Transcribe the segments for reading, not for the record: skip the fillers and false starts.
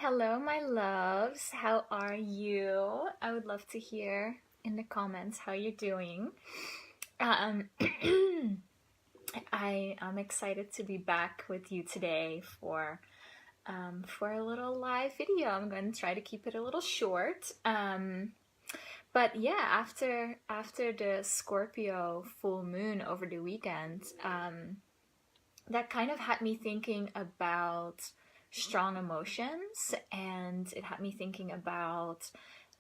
Hello, my loves. How are you? I would love to hear in the comments how you're doing. Um, I am excited to be back with you today for a little live video. I'm going to try to keep it a little short. But yeah, after the Scorpio full moon over the weekend, that kind of had me thinking about strong emotions, and it had me thinking about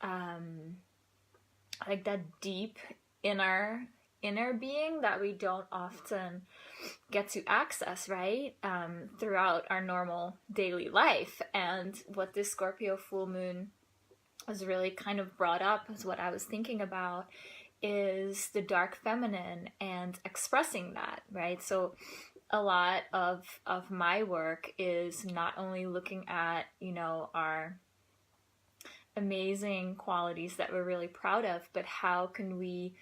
like that deep inner being that we don't often get to access, right? Throughout our normal daily life. And what this Scorpio full moon was really kind of brought up, is what I was thinking about, is the dark feminine and expressing that, right? So a lot of my work is not only looking at, our amazing qualities that we're really proud of, but how can we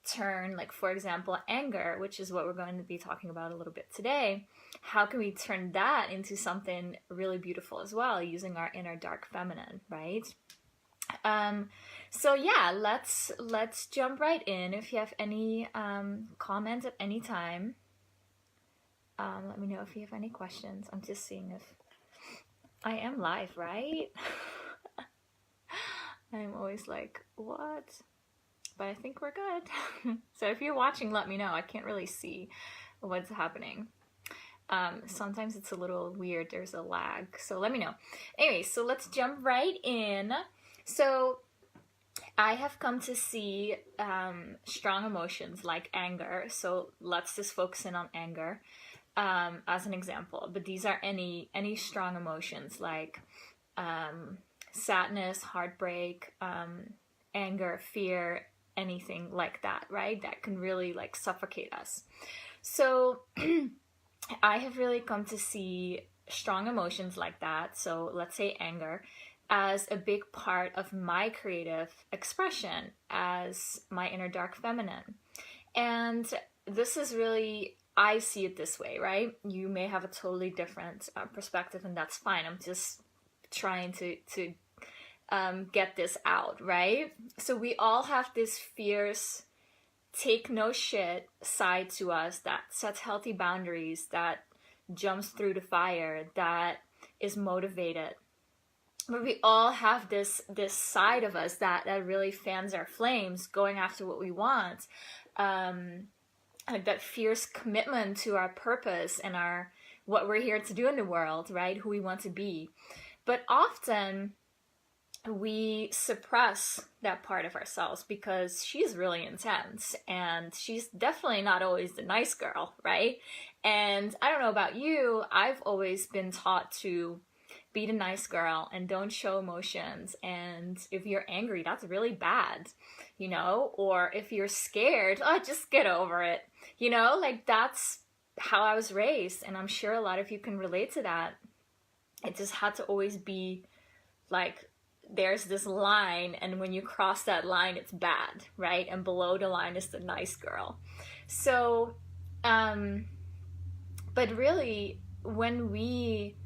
turn, like, for example, anger, which is what we're going to be talking about a little bit today. How can we turn that into something really beautiful as well, using our inner dark feminine, right? So yeah, let's jump right in. If you have any comments at any time, let me know if you have any questions. I'm just seeing if I am live, right? I'm always like, what? But I think we're good. So if you're watching, let me know. I can't really see what's happening. Sometimes it's a little weird. There's a lag. So let me know. Anyway, so let's jump right in. So I have come to see strong emotions like anger. So let's just focus in on anger as an example. But these are any strong emotions like sadness, heartbreak, anger, fear, anything like that, right? That can really like suffocate us. So I have really come to see strong emotions like that. So let's say anger, as a big part of my creative expression as my inner dark feminine. And this is really, I see it this way, right? You may have a totally different perspective, and that's fine. I'm just trying to get this out, right? So we all have this fierce, take no shit side to us that sets healthy boundaries, that jumps through the fire, that is motivated. But we all have this side of us that really fans our flames, going after what we want, like that fierce commitment to our purpose and what we're here to do in the world, right? Who we want to be. But often we suppress that part of ourselves because she's really intense, and she's definitely not always the nice girl, right? And I don't know about you, I've always been taught to be the nice girl and don't show emotions. And if you're angry, that's really bad, or if you're scared, just get over it. Like that's how I was raised. And I'm sure a lot of you can relate to that. It just had to always be like, there's this line, and when you cross that line, it's bad, right? And below the line is the nice girl. So, but really, when we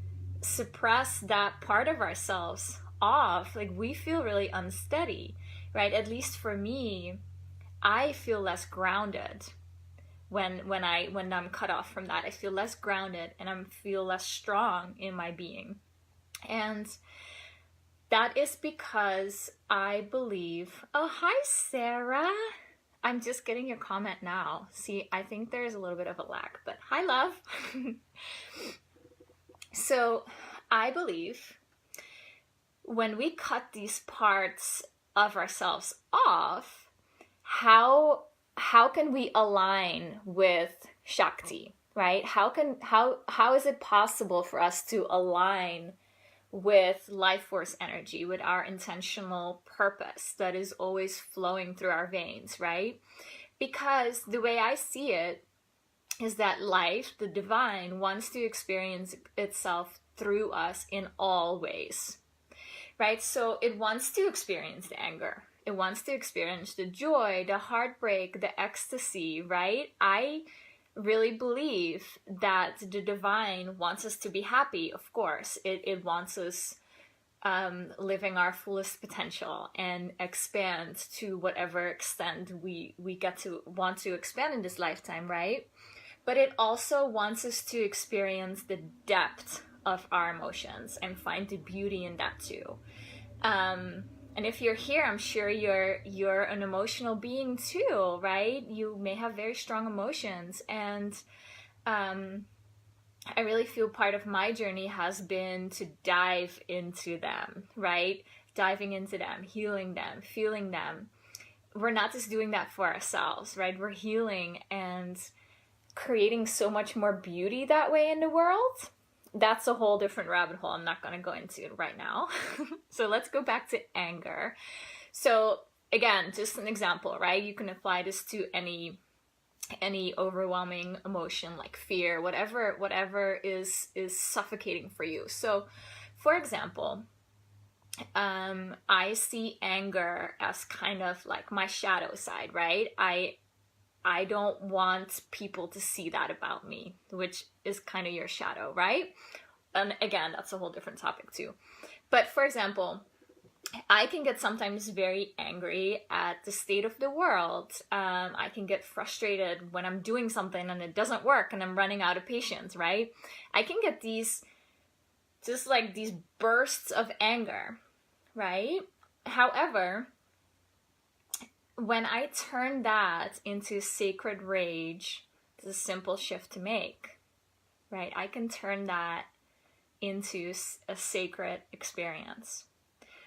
suppress that part of ourselves off, like, we feel really unsteady, right? At least for me, I feel less grounded when I'm cut off from that. I feel less grounded, and I feel less strong in my being. And that is because I believe, oh, hi, Sarah. I'm just getting your comment now. See, I think there's a little bit of a lag, but hi, love. So I believe when we cut these parts of ourselves off, how can we align with Shakti, right? How is it possible for us to align with life force energy, with our intentional purpose that is always flowing through our veins, right? Because the way I see it is that life, the divine, wants to experience itself through us in all ways, right? So it wants to experience the anger. It wants to experience the joy, the heartbreak, the ecstasy, right? I really believe that the divine wants us to be happy, of course. It wants us living our fullest potential and expand to whatever extent we get to want to expand in this lifetime, right? But it also wants us to experience the depth of our emotions and find the beauty in that too. And if you're here, I'm sure you're an emotional being too, right? You may have very strong emotions, and I really feel part of my journey has been to dive into them, right? Diving into them, healing them, feeling them. We're not just doing that for ourselves, right? We're healing and creating so much more beauty that way in the world. That's a whole different rabbit hole I'm not going to go into it right now. So let's go back to anger. So again, just an example, right? You can apply this to any overwhelming emotion like fear, whatever is suffocating for you. So for example, I see anger as kind of like my shadow side, right? I don't want people to see that about me, which is kind of your shadow, right? And again, that's a whole different topic too. But for example, I can get sometimes very angry at the state of the world. I can get frustrated when I'm doing something and it doesn't work and I'm running out of patience, right? I can get these bursts of anger, right? However, when I turn that into sacred rage, it's a simple shift to make, right? I can turn that into a sacred experience.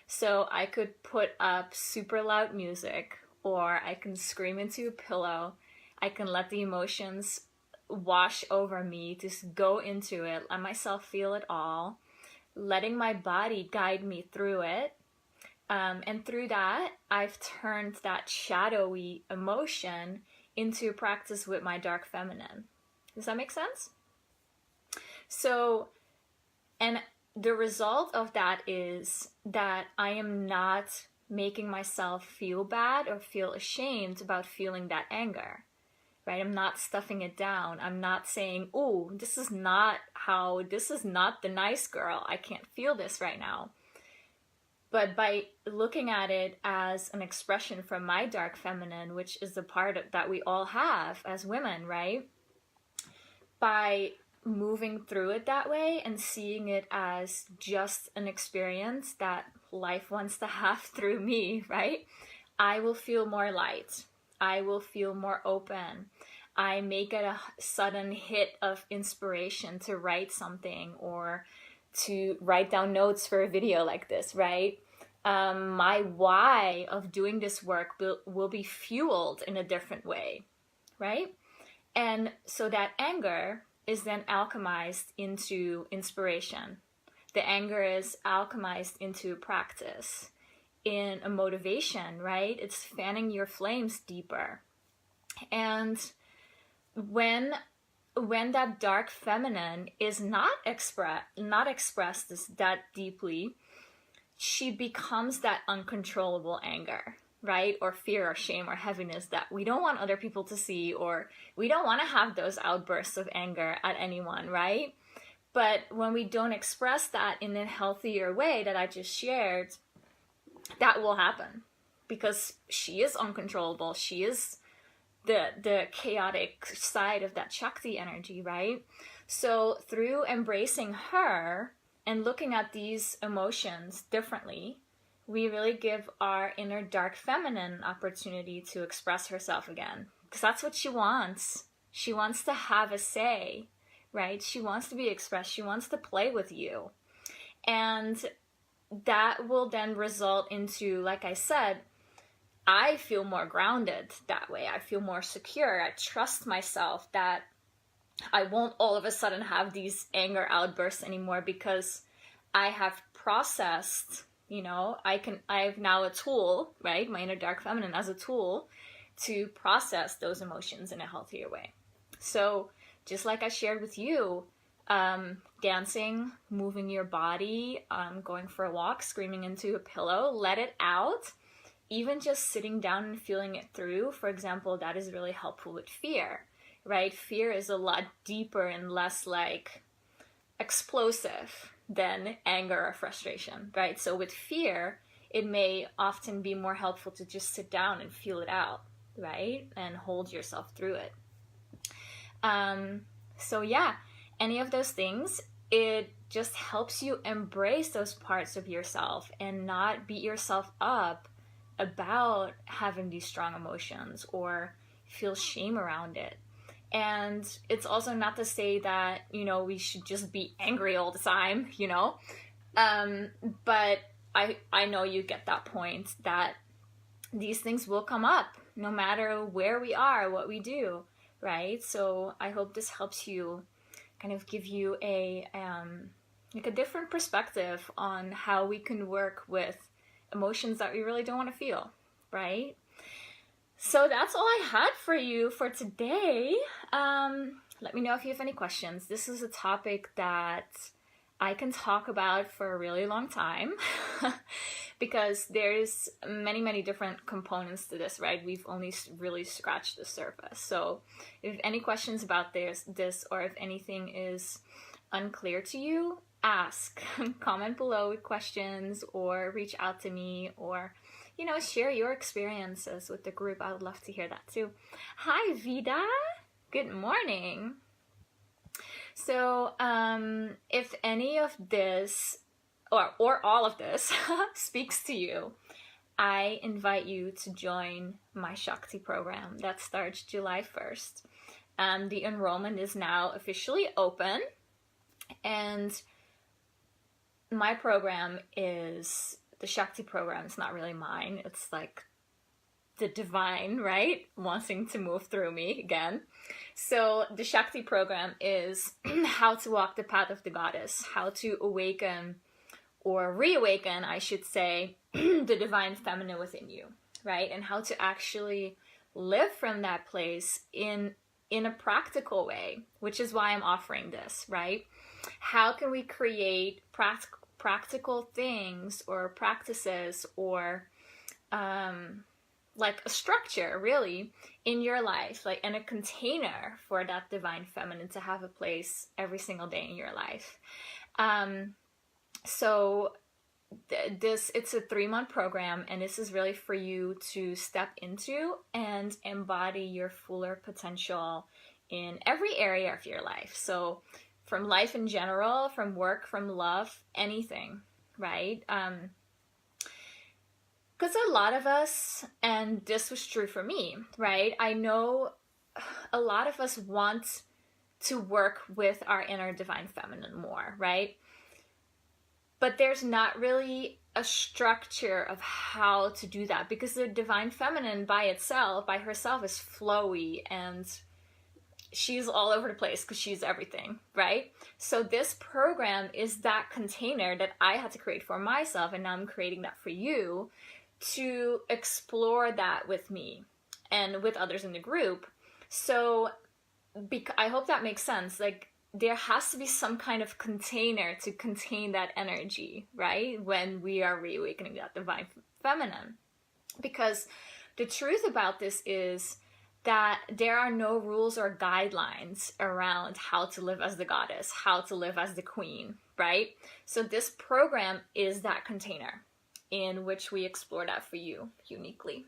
So I could put up super loud music, or I can scream into a pillow. I can let the emotions wash over me, just go into it, let myself feel it all, letting my body guide me through it. And through that, I've turned that shadowy emotion into a practice with my dark feminine. Does that make sense? So, and the result of that is that I am not making myself feel bad or feel ashamed about feeling that anger, right? I'm not stuffing it down. I'm not saying, "Oh, this is not the nice girl. I can't feel this right now." But by looking at it as an expression from my dark feminine, which is the part that we all have as women, right? By moving through it that way and seeing it as just an experience that life wants to have through me, right? I will feel more light. I will feel more open. I may get a sudden hit of inspiration to write something or to write down notes for a video like this, right? My why of doing this work will be fueled in a different way, right? And so that anger is then alchemized into inspiration. The anger is alchemized into practice, in a motivation, right? It's fanning your flames deeper. And when that dark feminine is not expressed that deeply, she becomes that uncontrollable anger, right? Or fear or shame or heaviness that we don't want other people to see, or we don't want to have those outbursts of anger at anyone, right? But when we don't express that in a healthier way that I just shared, that will happen because she is uncontrollable. She is the chaotic side of that Shakti energy, right? So through embracing her and looking at these emotions differently, we really give our inner dark feminine an opportunity to express herself again. Because that's what she wants. She wants to have a say, right? She wants to be expressed. She wants to play with you. And that will then result into, like I said, I feel more grounded that way. I feel more secure. I trust myself that I won't all of a sudden have these anger outbursts anymore because I have processed, I have now a tool, right? My inner dark feminine as a tool to process those emotions in a healthier way. So just like I shared with you, dancing, moving your body, going for a walk, screaming into a pillow, let it out. Even just sitting down and feeling it through, for example, that is really helpful with fear, right? Fear is a lot deeper and less like explosive, than anger or frustration, right? So with fear, it may often be more helpful to just sit down and feel it out, right? And hold yourself through it. So yeah, any of those things, it just helps you embrace those parts of yourself and not beat yourself up about having these strong emotions or feel shame around it. And it's also not to say that, we should just be angry all the time, but I know you get that point that these things will come up no matter where we are, what we do, right? So I hope this helps you kind of give you a different perspective on how we can work with emotions that we really don't want to feel, right? So that's all I had for you for today. Let me know if you have any questions. This is a topic that I can talk about for a really long time because there's many, many different components to this, right? We've only really scratched the surface. So if any questions about this, or if anything is unclear to you, ask, comment below with questions, or reach out to me, or share your experiences with the group. I would love to hear that too. Hi, Vida. Good morning. So, if any of this or all of this speaks to you, I invite you to join my Shakti program that starts July 1st. The enrollment is now officially open, and my program is the Shakti program. It's not really mine. It's like the divine, right? Wanting to move through me again. So the Shakti program is how to walk the path of the goddess, how to awaken or reawaken, I should say, the divine feminine within you, right? And how to actually live from that place in a practical way, which is why I'm offering this, right? How can we create practical things or practices or like a structure really in your life, like in a container for that divine feminine to have a place every single day in your life. So it's a 3-month program, and this is really for you to step into and embody your fuller potential in every area of your life. So from life in general, from work, from love, anything, right? Because a lot of us, and this was true for me, right? I know a lot of us want to work with our inner divine feminine more, right? But there's not really a structure of how to do that, because the divine feminine by herself is flowy, and she's all over the place because she's everything, right? So this program is that container that I had to create for myself, and now I'm creating that for you to explore that with me and with others in the group. So I hope that makes sense. Like, there has to be some kind of container to contain that energy, right? When we are reawakening that divine feminine. Because the truth about this is that there are no rules or guidelines around how to live as the goddess, how to live as the queen, right? So this program is that container in which we explore that for you uniquely.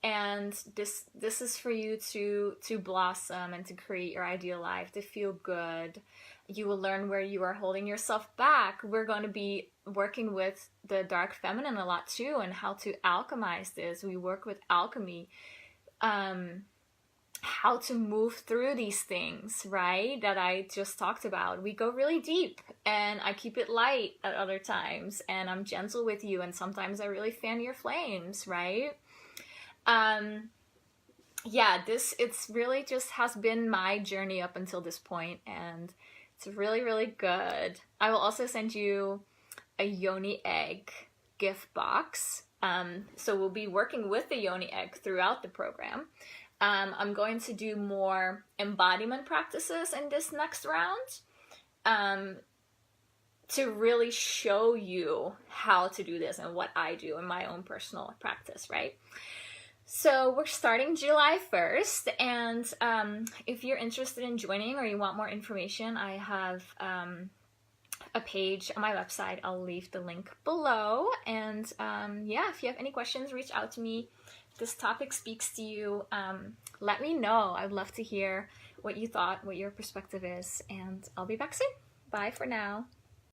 And this is for you to blossom and to create your ideal life, to feel good. You will learn where you are holding yourself back. We're going to be working with the dark feminine a lot too, and how to alchemize this. We work with alchemy, how to move through these things, right, that I just talked about. We go really deep, and I keep it light at other times, and I'm gentle with you, and sometimes I really fan your flames, right? It's really just has been my journey up until this point, and it's really, really good. I will also send you a yoni egg gift box. So we'll be working with the yoni egg throughout the program. I'm going to do more embodiment practices in this next round, to really show you how to do this and what I do in my own personal practice, right? So we're starting July 1st, and if you're interested in joining or you want more information, I have a page on my website. I'll leave the link below. And yeah, if you have any questions, reach out to me. If this topic speaks to you, let me know. I'd love to hear what you thought, what your perspective is, and I'll be back soon. Bye for now.